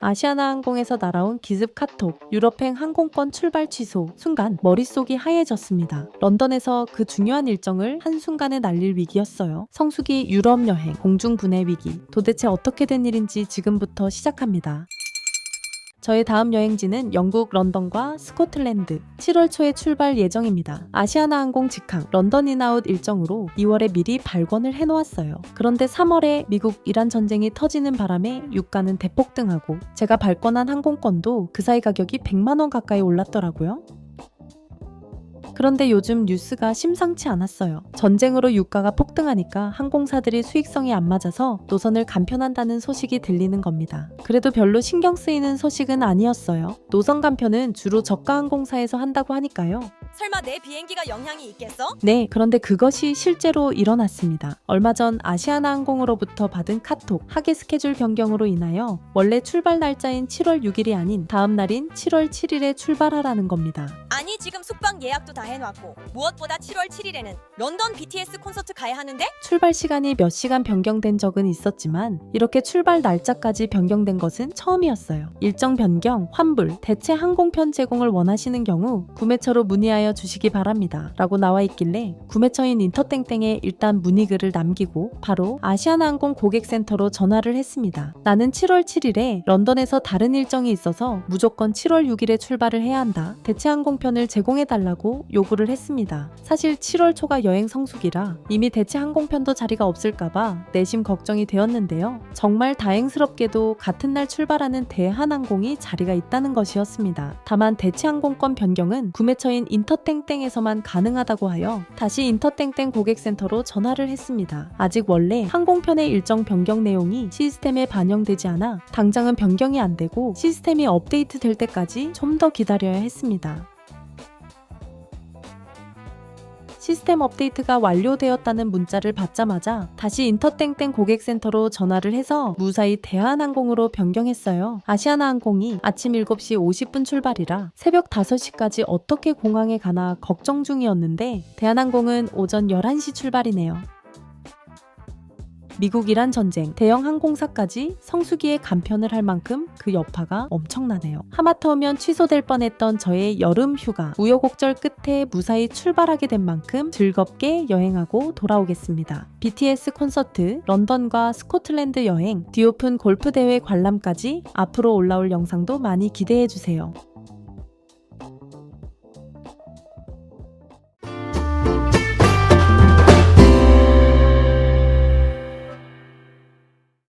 아시아나항공에서 날아온 기습 카톡, 유럽행 항공권 출발 취소. 순간 머릿속이 하얘졌습니다. 런던에서 그 중요한 일정을 한순간에 날릴 위기였어요. 성수기 유럽 여행, 공중 분해 위기. 도대체 어떻게 된 일인지 지금부터 시작합니다. 저의 다음 여행지는 영국 런던과 스코틀랜드, 7월 초에 출발 예정입니다. 아시아나항공 직항 런던 인아웃 일정으로 2월에 미리 발권을 해놓았어요. 그런데 3월에 미국 이란 전쟁이 터지는 바람에 유가는 대폭등하고 제가 발권한 항공권도 그 사이 가격이 100만 원 가까이 올랐더라고요. 그런데 요즘 뉴스가 심상치 않았어요. 전쟁으로 유가가 폭등하니까 항공사들이 수익성이 안 맞아서 노선을 간편한다는 소식이 들리는 겁니다. 그래도 별로 신경 쓰이는 소식은 아니었어요. 노선 간편은 주로 저가 항공사에서 한다고 하니까요. 설마 내 비행기가 영향이 있겠어? 네, 그런데 그것이 실제로 일어났습니다. 얼마 전 아시아나항공으로부터 받은 카톡, 하계 스케줄 변경으로 인하여 원래 출발 날짜인 7월 6일이 아닌 다음 날인 7월 7일에 출발하라는 겁니다. 아니 지금 숙박 예약도 다 해놨고 무엇보다 7월 7일에는 런던 BTS 콘서트 가야 하는데? 출발 시간이 몇 시간 변경된 적은 있었지만 이렇게 출발 날짜까지 변경된 것은 처음이었어요. 일정 변경, 환불, 대체 항공편 제공을 원하시는 경우 구매처로 문의하여 주시기 바랍니다. 라고 나와 있길래 구매처인 인터땡땡에 일단 문의글을 남기고 바로 아시아나항공 고객센터로 전화를 했습니다. 나는 7월 7일에 런던에서 다른 일정이 있어서 무조건 7월 6일에 출발을 해야 한다. 대체 항공편을 제공해달라고 요구를 했습니다. 사실 7월 초가 여행 성수기라 이미 대체 항공편도 자리가 없을까봐 내심 걱정이 되었는데요. 정말 다행스럽게도 같은 날 출발하는 대한항공이 자리가 있다는 것이었습니다. 다만 대체 항공권 변경은 구매처인 인터땡땡에서만 가능하다고 하여 다시 인터땡땡 고객센터로 전화를 했습니다. 아직 원래 항공편의 일정 변경 내용이 시스템에 반영되지 않아 당장은 변경이 안 되고 시스템이 업데이트 될 때까지 좀 더 기다려야 했습니다. 시스템 업데이트가 완료되었다는 문자를 받자마자 다시 인터땡땡 고객센터로 전화를 해서 무사히 대한항공으로 변경했어요. 아시아나항공이 아침 7시 50분 출발이라 새벽 5시까지 어떻게 공항에 가나 걱정 중이었는데 대한항공은 오전 11시 출발이네요. 미국 이란 전쟁, 대형 항공사까지 성수기에 간편을 할 만큼 그 여파가 엄청나네요. 하마터면 취소될 뻔했던 저의 여름 휴가, 우여곡절 끝에 무사히 출발하게 된 만큼 즐겁게 여행하고 돌아오겠습니다. BTS 콘서트, 런던과 스코틀랜드 여행, 디오픈 골프 대회 관람까지 앞으로 올라올 영상도 많이 기대해주세요.